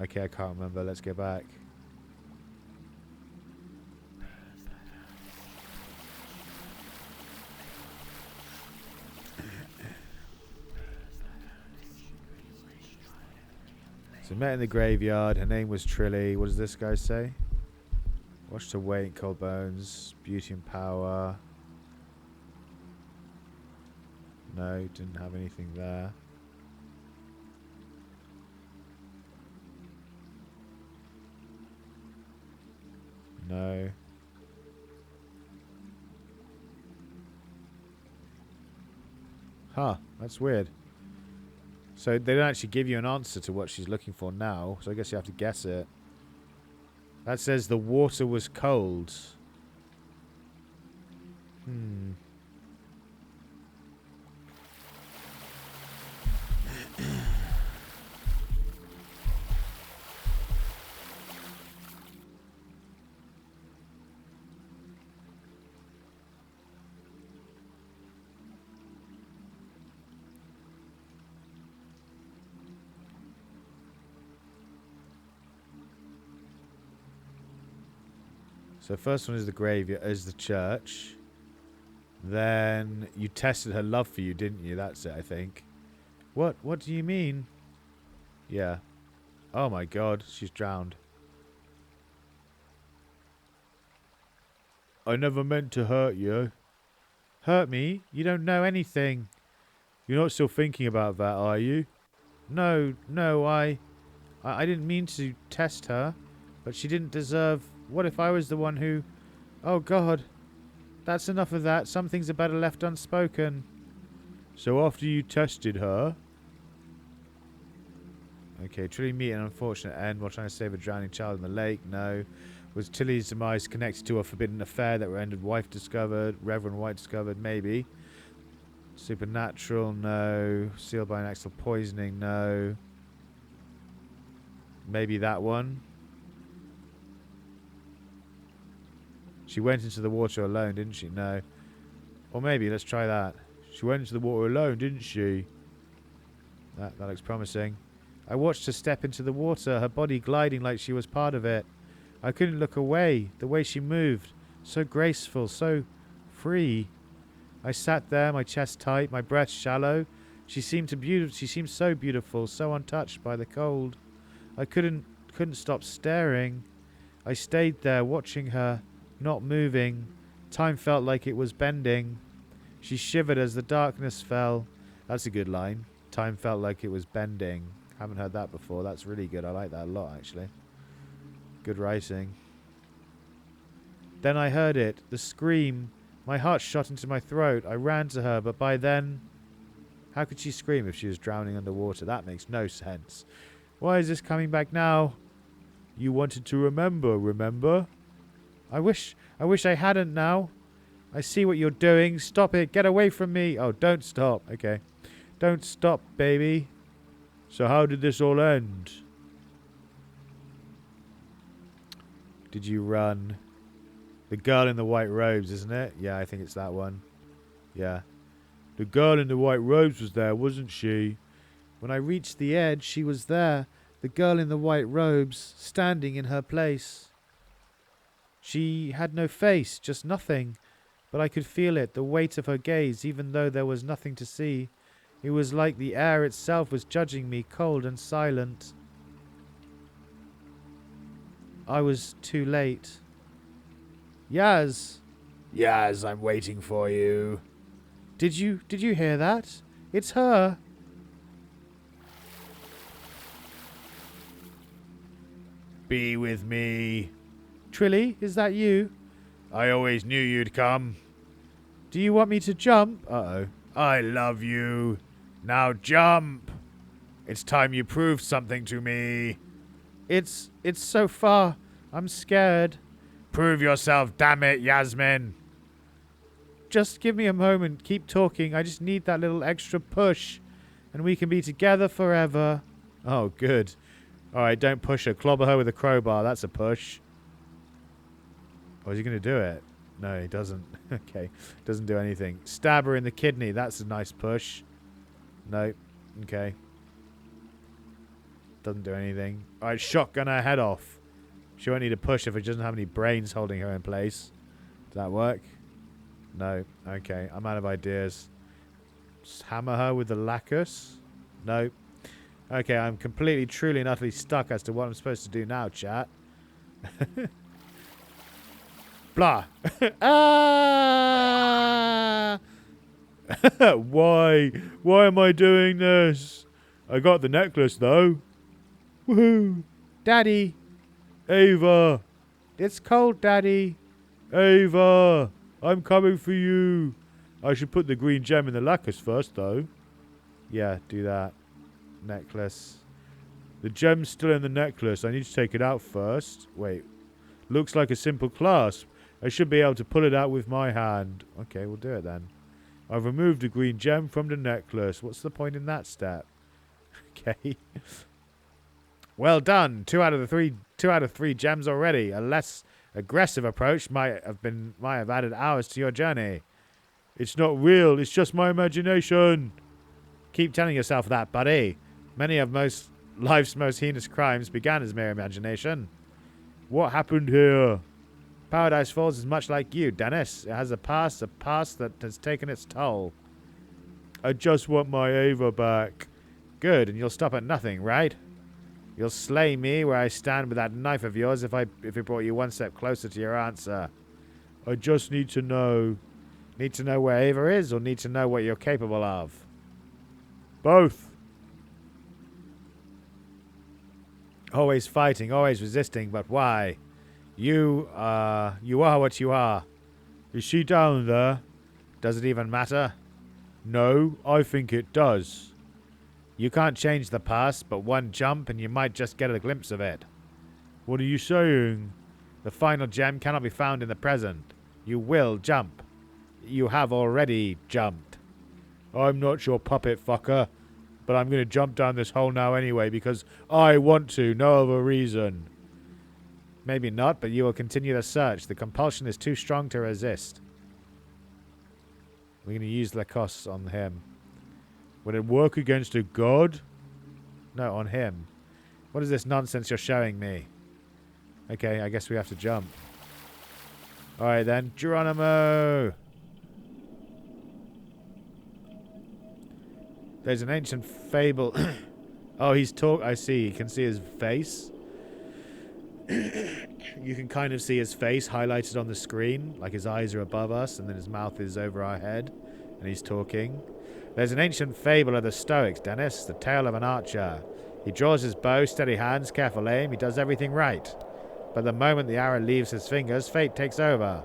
Okay, I can't remember. Let's go back. So met in the graveyard. Her name was Trilly. What does this guy say? Watched her weight in cold bones. Beauty and power. No, didn't have anything there. No. Huh, that's weird. So they don't actually give you an answer to what she's looking for now, so I guess you have to guess it. That says the water was cold. So first one is the graveyard, is the church. Then you tested her love for you, didn't you? That's it, I think. What do you mean? Yeah. Oh my god, she's drowned. I never meant to hurt you. Hurt me? You don't know anything. You're not still thinking about that, are you? No, I didn't mean to test her, but she didn't deserve... What if I was the one who... Oh, God. That's enough of that. Some things are better left unspoken. So after you tested her... Okay, Tilly meet an unfortunate end while trying to save a drowning child in the lake. No. Was Tilly's demise connected to a forbidden affair that ended? Wife discovered. Reverend White discovered. Maybe. Supernatural. No. Sealed by an accidental poisoning. No. Maybe that one. She went into the water alone, didn't she? No. Or maybe, let's try that. She went into the water alone, didn't she? That looks promising. I watched her step into the water, her body gliding like she was part of it. I couldn't look away, the way she moved. So graceful, so free. I sat there, my chest tight, my breath shallow. She seemed so beautiful, so untouched by the cold. I couldn't stop staring. I stayed there, watching her, not moving. Time felt like it was bending. She shivered as the darkness fell. That's a good line. Time felt like it was bending. Haven't heard that before. That's really good. I like that a lot, actually. Good writing. Then I heard it. The scream. My heart shot into my throat. I ran to her, but by then... How could she scream if she was drowning underwater? That makes no sense. Why is this coming back now? You wanted to remember? I wish I hadn't now. I see what you're doing. Stop it. Get away from me. Oh, don't stop. Okay. Don't stop, baby. So how did this all end? Did you run? The girl in the white robes, isn't it? Yeah, I think it's that one. Yeah. The girl in the white robes was there, wasn't she? When I reached the edge, she was there. The girl in the white robes, standing in her place. She had no face, just nothing. But I could feel it, the weight of her gaze, even though there was nothing to see. It was like the air itself was judging me, cold and silent. I was too late. Yaz! Yaz, I'm waiting for you. Did you hear that? It's her. Be with me. Trilly, is that you? I always knew you'd come. Do you want me to jump? Uh-oh. I love you. Now jump. It's time you proved something to me. It's so far. I'm scared. Prove yourself, damn it, Yasmin. Just give me a moment. Keep talking. I just need that little extra push. And we can be together forever. Oh, good. Alright, don't push her. Clobber her with a crowbar. That's a push. Oh, is he going to do it? No, he doesn't. Okay. Doesn't do anything. Stab her in the kidney. That's a nice push. No. Okay. Doesn't do anything. Alright, shotgun her head off. She won't need a push if it doesn't have any brains holding her in place. Does that work? No. Okay. I'm out of ideas. Just hammer her with the lacus? No. Okay, I'm completely, truly, and utterly stuck as to what I'm supposed to do now, chat. Blah. Ah! Why? Why am I doing this? I got the necklace, though. Woohoo. Daddy. Ava. It's cold, Daddy. Ava. I'm coming for you. I should put the green gem in the lacquers first, though. Yeah, do that. Necklace. The gem's still in the necklace. I need to take it out first. Wait. Looks like a simple clasp. I should be able to pull it out with my hand. Okay, we'll do it then. I've removed a green gem from the necklace. What's the point in that step? Okay. Well done. 2 out of 3 gems already. A less aggressive approach might have added hours to your journey. It's not real. It's just my imagination. Keep telling yourself that, buddy. Many of life's most heinous crimes began as mere imagination. What happened here? Paradise Falls is much like you, Dennis. It has a past that has taken its toll. I just want my Ava back. Good, and you'll stop at nothing, right? You'll slay me where I stand with that knife of yours if it brought you one step closer to your answer. I just need to know. Need to know where Ava is, or need to know what you're capable of? Both. Always fighting, always resisting, but why? You are what you are. Is she down there? Does it even matter? No, I think it does. You can't change the past, but one jump and you might just get a glimpse of it. What are you saying? The final gem cannot be found in the present. You will jump. You have already jumped. I'm not your puppet fucker, but I'm going to jump down this hole now anyway because I want to, no other reason. Maybe not, but you will continue the search. The compulsion is too strong to resist. We're going to use Lacoste on him. Would it work against a god? No, on him. What is this nonsense you're showing me? Okay, I guess we have to jump. Alright then, Geronimo! There's an ancient fable. Oh, he's I see. You can see his face. You can kind of see his face highlighted on the screen, like his eyes are above us and then his mouth is over our head, and he's talking. There's an ancient fable of the Stoics, Dennis, the tale of an archer. He draws his bow, steady hands, careful aim, he does everything right. But the moment the arrow leaves his fingers, fate takes over.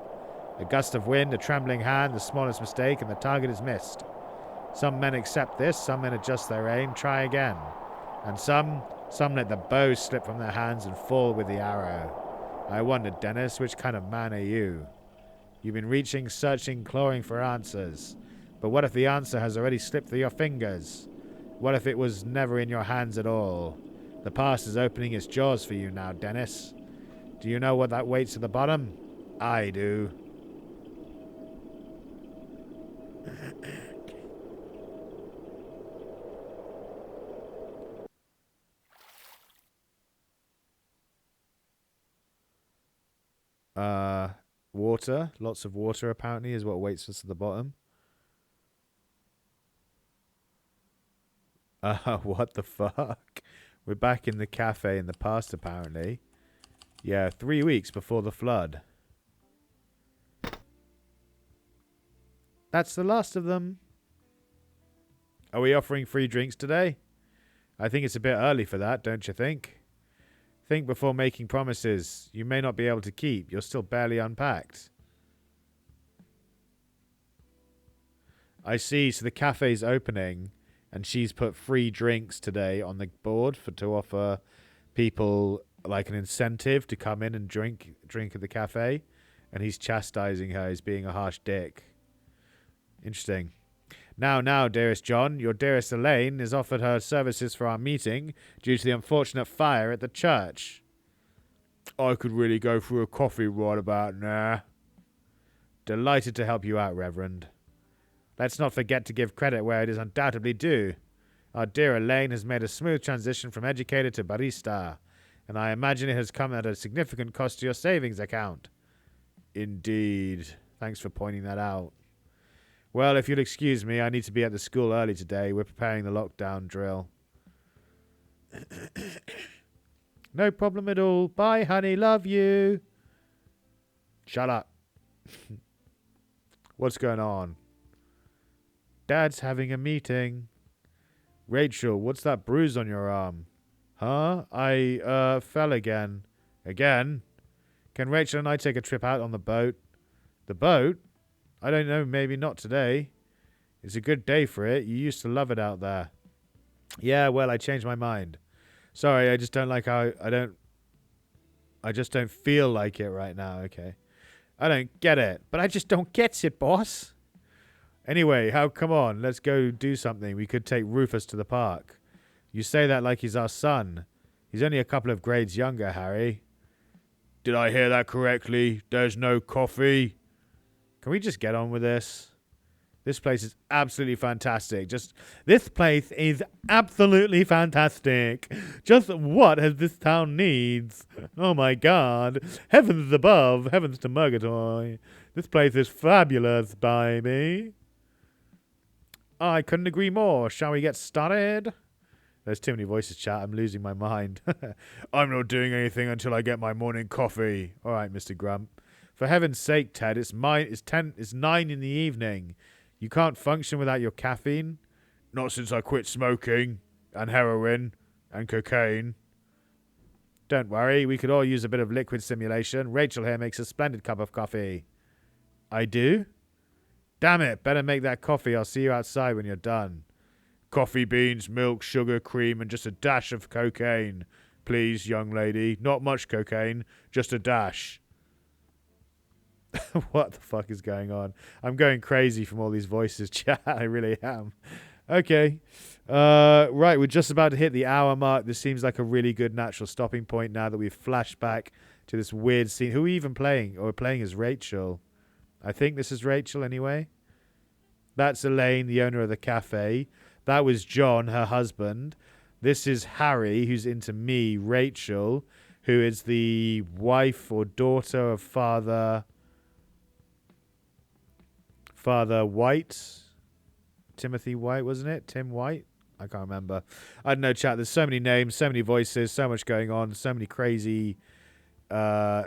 A gust of wind, a trembling hand, the smallest mistake, and the target is missed. Some men accept this, some men adjust their aim, try again. And some let the bow slip from their hands and fall with the arrow. I wonder, Dennis, which kind of man are you? You've been reaching, searching, clawing for answers. But what if the answer has already slipped through your fingers? What if it was never in your hands at all? The past is opening its jaws for you now, Dennis. Do you know what that waits at the bottom? I do. Water. Lots of water, apparently, is what waits us at the bottom. What the fuck? We're back in the cafe in the past, apparently. Yeah, 3 weeks before the flood. That's the last of them. Are we offering free drinks today? I think it's a bit early for that, don't you think? Think before making promises you may not be able to keep. You're still barely unpacked. I see. So the cafe's opening, and she's put free drinks today on the board to offer people like an incentive to come in and drink at the cafe. And he's chastising her as being a harsh dick. Interesting. Now, dearest John, your dearest Elaine has offered her services for our meeting due to the unfortunate fire at the church. I could really go for a coffee right about now. Delighted to help you out, Reverend. Let's not forget to give credit where it is undoubtedly due. Our dear Elaine has made a smooth transition from educator to barista, and I imagine it has come at a significant cost to your savings account. Indeed. Thanks for pointing that out. Well, if you'll excuse me, I need to be at the school early today. We're preparing the lockdown drill. No problem at all. Bye, honey. Love you. Shut up. What's going on? Dad's having a meeting. Rachel, what's that bruise on your arm? Huh? I fell again. Again? Can Rachel and I take a trip out on the boat? The boat? I don't know, maybe not today. It's a good day for it. You used to love it out there. Yeah, well, I changed my mind. Sorry, I just don't like how I just don't feel like it right now, okay. I don't get it, but I just don't get it, boss. Anyway, come on, let's go do something. We could take Rufus to the park. You say that like he's our son. He's only a couple of grades younger, Harry. Did I hear that correctly? There's no coffee? Can we just get on with this? This place is absolutely fantastic. This place is absolutely fantastic. Just what this town needs. Oh my God. Heavens above, heavens to Murgatroyd. This place is fabulous, baby. I couldn't agree more. Shall we get started? There's too many voices, chat. I'm losing my mind. I'm not doing anything until I get my morning coffee. All right, Mr. Grump. For heaven's sake, Ted, it's 9 in the evening. You can't function without your caffeine? Not since I quit smoking, and heroin, and cocaine. Don't worry, we could all use a bit of liquid stimulation. Rachel here makes a splendid cup of coffee. I do? Damn it, better make that coffee. I'll see you outside when you're done. Coffee beans, milk, sugar, cream, and just a dash of cocaine. Please, young lady. Not much cocaine, just a dash. What the fuck is going on? I'm going crazy from all these voices, chat. I really am. Okay. Right, we're just about to hit the hour mark. This seems like a really good natural stopping point now that we've flashed back to this weird scene. Who are we even playing? Or we're playing as Rachel. I think this is Rachel anyway. That's Elaine, the owner of the cafe. That was John, her husband. This is Harry, who's into me, Rachel, who is the wife or daughter of Father White. Timothy White, wasn't it? Tim White? I can't remember. I don't know, chat. There's so many names, so many voices, so much going on, so many crazy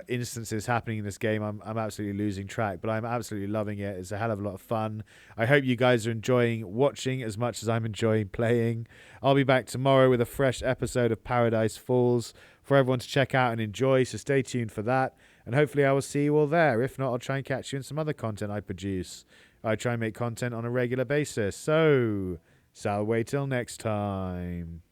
instances happening in this game, I'm absolutely losing track, but I'm absolutely loving it. It's a hell of a lot of fun. I hope you guys are enjoying watching as much as I'm enjoying playing. I'll be back tomorrow with a fresh episode of Paradise Falls for everyone to check out and enjoy, so stay tuned for that. And hopefully I will see you all there. If not, I'll try and catch you in some other content I produce. I try and make content on a regular basis. So, wait till next time.